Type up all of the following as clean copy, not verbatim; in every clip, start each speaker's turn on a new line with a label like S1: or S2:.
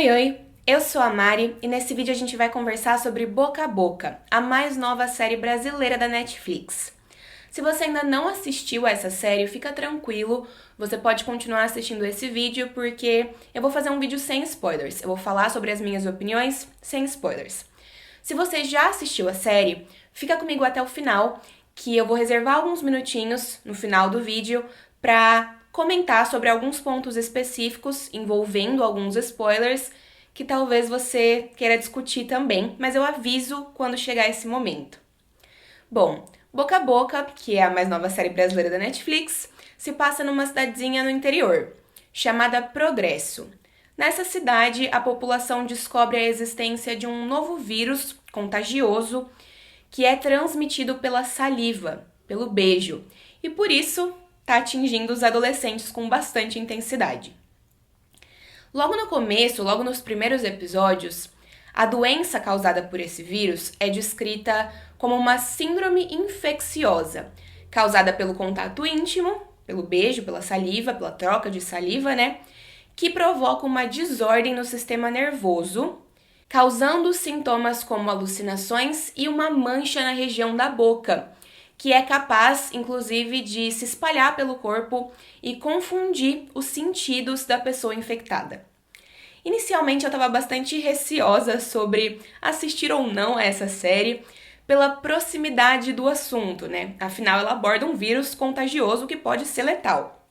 S1: Oi, eu sou a Mari e nesse vídeo a gente vai conversar sobre Boca a Boca, a mais nova série brasileira da Netflix. Se você ainda não assistiu a essa série, fica tranquilo, você pode continuar assistindo esse vídeo porque eu vou fazer um vídeo sem spoilers, eu vou falar sobre as minhas opiniões sem spoilers. Se você já assistiu a série, fica comigo até o final, que eu vou reservar alguns minutinhos no final do vídeo para comentar sobre alguns pontos específicos envolvendo alguns spoilers que talvez você queira discutir também, mas eu aviso quando chegar esse momento. Bom, Boca a Boca, que é a mais nova série brasileira da Netflix, se passa numa cidadezinha no interior, chamada Progresso. Nessa cidade, a população descobre a existência de um novo vírus contagioso que é transmitido pela saliva, pelo beijo, e por isso está atingindo os adolescentes com bastante intensidade. Logo no começo, logo nos primeiros episódios, a doença causada por esse vírus é descrita como uma síndrome infecciosa, causada pelo contato íntimo, pelo beijo, pela saliva, pela troca de saliva, que provoca uma desordem no sistema nervoso, causando sintomas como alucinações e uma mancha na região da boca, que é capaz, inclusive, de se espalhar pelo corpo e confundir os sentidos da pessoa infectada. Inicialmente eu estava bastante receosa sobre assistir ou não a essa série pela proximidade do assunto, Afinal, ela aborda um vírus contagioso que pode ser letal.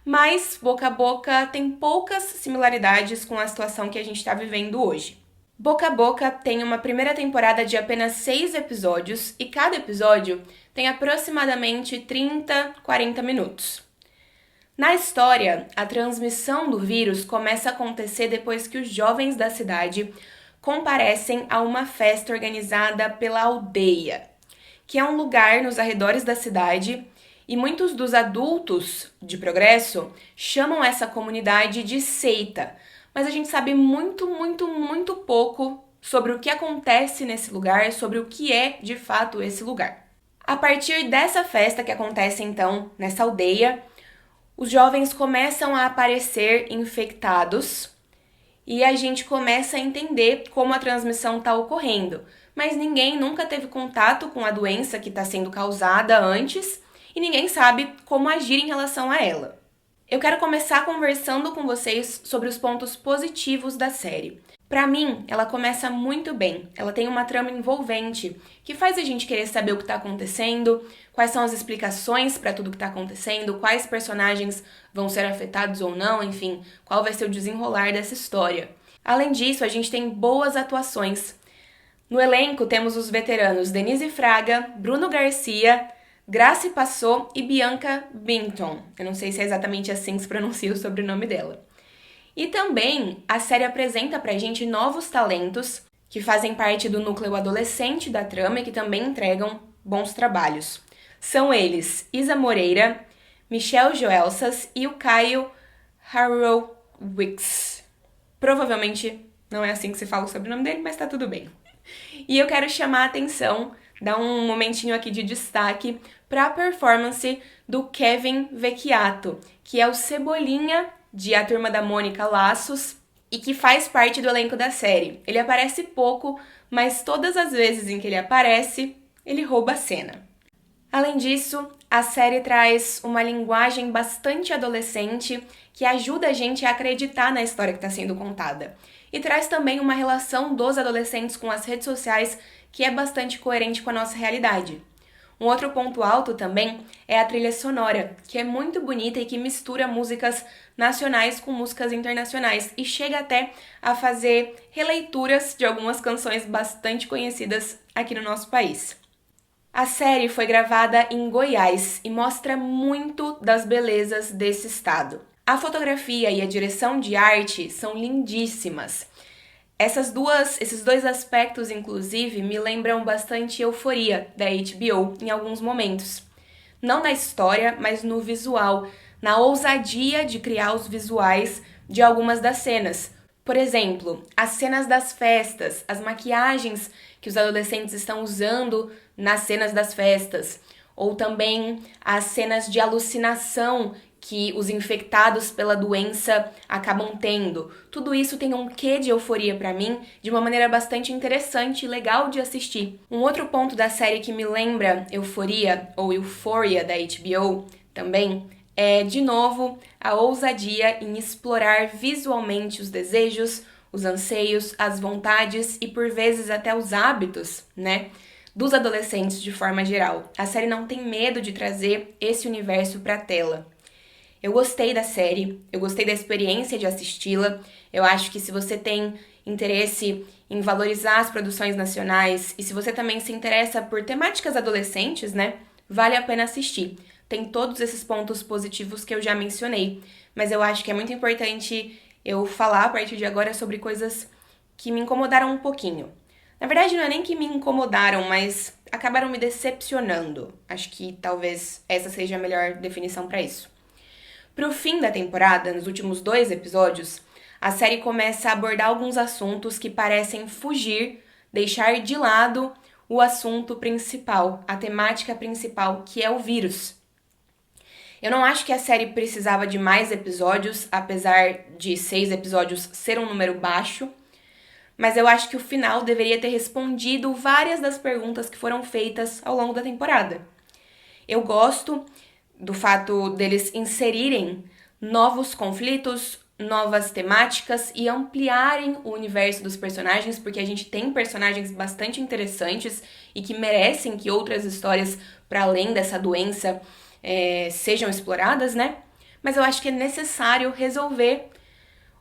S1: Mas Boca a Boca tem poucas similaridades com a situação que a gente está vivendo hoje. Boca a Boca tem uma primeira temporada de apenas 6 episódios e cada episódio tem aproximadamente 30, 40 minutos. Na história, a transmissão do vírus começa a acontecer depois que os jovens da cidade comparecem a uma festa organizada pela Aldeia, que é um lugar nos arredores da cidade, e muitos dos adultos de Progresso chamam essa comunidade de seita, mas a gente sabe muito pouco sobre o que acontece nesse lugar, sobre o que é de fato esse lugar. A partir dessa festa que acontece então nessa aldeia, os jovens começam a aparecer infectados e a gente começa a entender como a transmissão está ocorrendo, mas ninguém nunca teve contato com a doença que está sendo causada antes e ninguém sabe como agir em relação a ela. Eu quero começar conversando com vocês sobre os pontos positivos da série. Para mim, ela começa muito bem. Ela tem uma trama envolvente, que faz a gente querer saber o que está acontecendo, quais são as explicações para tudo que está acontecendo, quais personagens vão ser afetados ou não, enfim, qual vai ser o desenrolar dessa história. Além disso, a gente tem boas atuações. No elenco temos os veteranos Denise Fraga, Bruno Garcia, Grace Passot e Bianca Binton. Eu não sei se é exatamente assim que se pronuncia o sobrenome dela. E também a série apresenta pra gente novos talentos que fazem parte do núcleo adolescente da trama e que também entregam bons trabalhos. São eles Isa Moreira, Michelle Joelsas e o Caio Harrowicz. Provavelmente não é assim que se fala o sobrenome dele, mas tá tudo bem. E eu quero chamar a atenção, dar um momentinho aqui de destaque para a performance do Kevin Vecchiato, que é o Cebolinha de A Turma da Mônica Laços e que faz parte do elenco da série. Ele aparece pouco, mas todas as vezes em que ele aparece, ele rouba a cena. Além disso, a série traz uma linguagem bastante adolescente que ajuda a gente a acreditar na história que está sendo contada. E traz também uma relação dos adolescentes com as redes sociais que é bastante coerente com a nossa realidade. Um outro ponto alto também é a trilha sonora, que é muito bonita e que mistura músicas nacionais com músicas internacionais e chega até a fazer releituras de algumas canções bastante conhecidas aqui no nosso país. A série foi gravada em Goiás e mostra muito das belezas desse estado. A fotografia e a direção de arte são lindíssimas. Esses dois aspectos, inclusive, me lembram bastante Euforia, da HBO, em alguns momentos. Não na história, mas no visual, na ousadia de criar os visuais de algumas das cenas. Por exemplo, as cenas das festas, as maquiagens que os adolescentes estão usando nas cenas das festas, ou também as cenas de alucinação que os infectados pela doença acabam tendo. Tudo isso tem um quê de euforia pra mim, de uma maneira bastante interessante e legal de assistir. Um outro ponto da série que me lembra Euforia, ou Euphoria da HBO também, é, de novo, a ousadia em explorar visualmente os desejos, os anseios, as vontades e por vezes até os hábitos, né, dos adolescentes de forma geral. A série não tem medo de trazer esse universo pra tela. Eu gostei da série, eu gostei da experiência de assisti-la. Eu acho que se você tem interesse em valorizar as produções nacionais e se você também se interessa por temáticas adolescentes, né, vale a pena assistir. Tem todos esses pontos positivos que eu já mencionei, mas eu acho que é muito importante eu falar a partir de agora sobre coisas que me incomodaram um pouquinho. Na verdade, não é nem que me incomodaram, mas acabaram me decepcionando. Acho que talvez essa seja a melhor definição para isso. Pro fim da temporada, nos últimos 2 episódios, a série começa a abordar alguns assuntos que parecem fugir, deixar de lado o assunto principal, a temática principal, que é o vírus. Eu não acho que a série precisava de mais episódios, apesar de 6 episódios ser um número baixo, mas eu acho que o final deveria ter respondido várias das perguntas que foram feitas ao longo da temporada. Eu gosto do fato deles inserirem novos conflitos, novas temáticas e ampliarem o universo dos personagens, porque a gente tem personagens bastante interessantes e que merecem que outras histórias, para além dessa doença, sejam exploradas, né? Mas eu acho que é necessário resolver,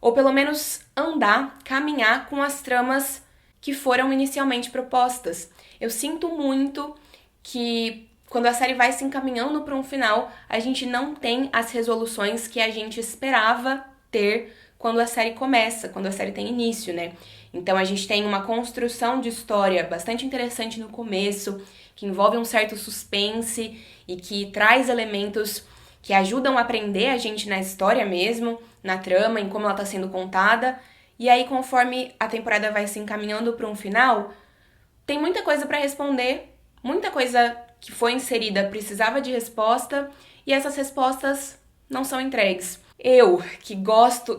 S1: ou pelo menos andar, caminhar com as tramas que foram inicialmente propostas. Eu sinto muito que quando a série vai se encaminhando para um final, a gente não tem as resoluções que a gente esperava ter quando a série começa, quando a série tem início, né? Então a gente tem uma construção de história bastante interessante no começo, que envolve um certo suspense e que traz elementos que ajudam a prender a gente na história mesmo, na trama, em como ela está sendo contada. E aí, conforme a temporada vai se encaminhando para um final, tem muita coisa para responder, muita coisa que foi inserida precisava de resposta e essas respostas não são entregues. Eu, que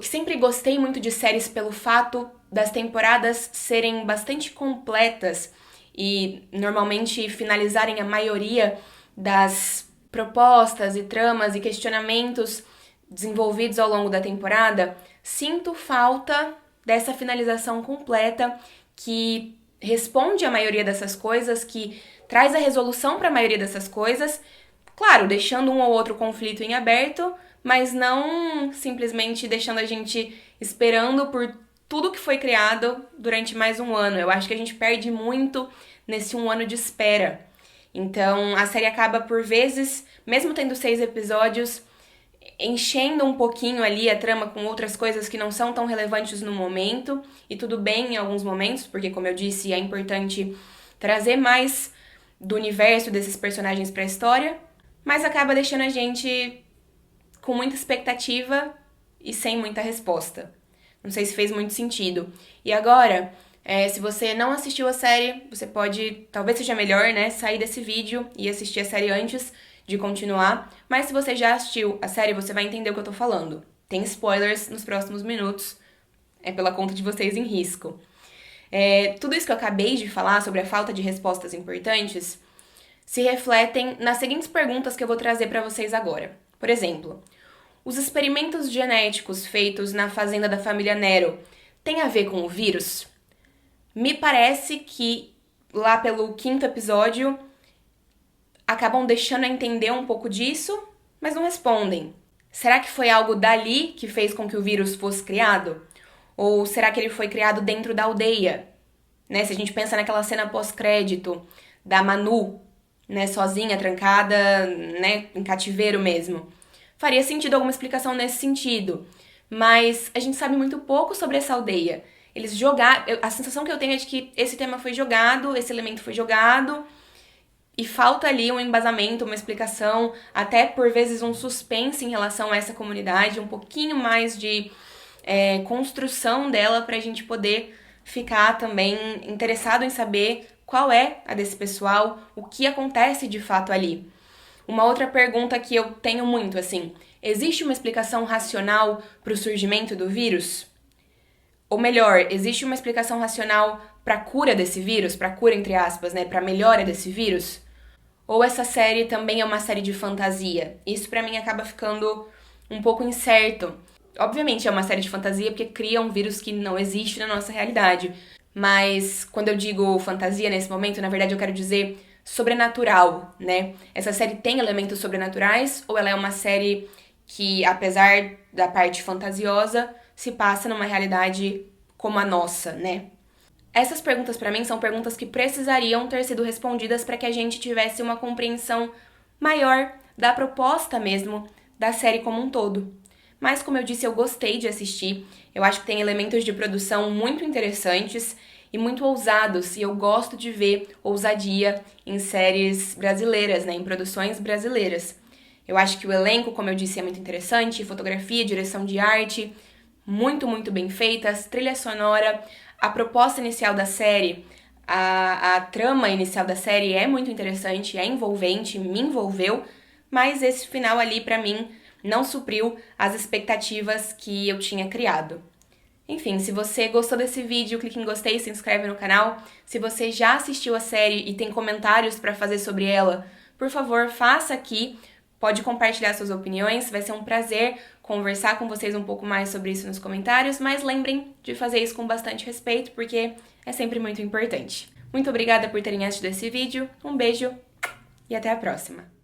S1: sempre gostei muito de séries pelo fato das temporadas serem bastante completas e normalmente finalizarem a maioria das propostas e tramas e questionamentos desenvolvidos ao longo da temporada, sinto falta dessa finalização completa que responde a maioria dessas coisas, que traz a resolução para a maioria dessas coisas, claro, deixando um ou outro conflito em aberto, mas não simplesmente deixando a gente esperando por tudo que foi criado durante mais um ano. Eu acho que a gente perde muito nesse 1 ano de espera. Então, a série acaba, por vezes, mesmo tendo 6 episódios, enchendo um pouquinho ali a trama com outras coisas que não são tão relevantes no momento, e tudo bem em alguns momentos, porque, como eu disse, é importante trazer mais do universo desses personagens para a história, mas acaba deixando a gente com muita expectativa e sem muita resposta. Não sei se fez muito sentido. E agora, se você não assistiu a série, você pode, talvez seja melhor, né, sair desse vídeo e assistir a série antes de continuar. Mas se você já assistiu a série, você vai entender o que eu tô falando. Tem spoilers nos próximos minutos, é pela conta de vocês em risco. Tudo isso que eu acabei de falar sobre a falta de respostas importantes se refletem nas seguintes perguntas que eu vou trazer para vocês agora. Por exemplo, os experimentos genéticos feitos na fazenda da família Nero têm a ver com o vírus? Me parece que lá pelo 5º episódio acabam deixando a entender um pouco disso, mas não respondem. Será que foi algo dali que fez com que o vírus fosse criado? Ou será que ele foi criado dentro da aldeia? Né? Se a gente pensa naquela cena pós-crédito da Manu, né, sozinha, trancada, né, em cativeiro mesmo. Faria sentido alguma explicação nesse sentido. Mas a gente sabe muito pouco sobre essa aldeia. Eles jogaram... A sensação que eu tenho é de que esse tema foi jogado, esse elemento foi jogado, e falta ali um embasamento, uma explicação, até por vezes um suspense em relação a essa comunidade, um pouquinho mais de construção dela pra gente poder ficar também interessado em saber qual é a desse pessoal, o que acontece de fato ali. Uma outra pergunta que eu tenho muito, assim, existe uma explicação racional para o surgimento do vírus? Ou melhor, existe uma explicação racional para a cura desse vírus, para a cura entre aspas, né, para a melhora desse vírus? Ou essa série também é uma série de fantasia? Isso pra mim acaba ficando um pouco incerto. Obviamente é uma série de fantasia porque cria um vírus que não existe na nossa realidade. Mas quando eu digo fantasia nesse momento, na verdade eu quero dizer sobrenatural, né? Essa série tem elementos sobrenaturais ou ela é uma série que, apesar da parte fantasiosa, se passa numa realidade como a nossa, né? Essas perguntas pra mim são perguntas que precisariam ter sido respondidas para que a gente tivesse uma compreensão maior da proposta mesmo da série como um todo. Mas como eu disse, eu gostei de assistir. Eu acho que tem elementos de produção muito interessantes e muito ousados, e eu gosto de ver ousadia em séries brasileiras, né, em produções brasileiras. Eu acho que o elenco, como eu disse, é muito interessante, fotografia, direção de arte, muito bem feitas, trilha sonora, a proposta inicial da série, a trama inicial da série é muito interessante, é envolvente, me envolveu, mas esse final ali, pra mim, não supriu as expectativas que eu tinha criado. Enfim, se você gostou desse vídeo, clique em gostei, se inscreve no canal. Se você já assistiu a série e tem comentários pra fazer sobre ela, por favor, faça aqui. Pode compartilhar suas opiniões, vai ser um prazer conversar com vocês um pouco mais sobre isso nos comentários, mas lembrem de fazer isso com bastante respeito, porque é sempre muito importante. Muito obrigada por terem assistido esse vídeo, um beijo e até a próxima!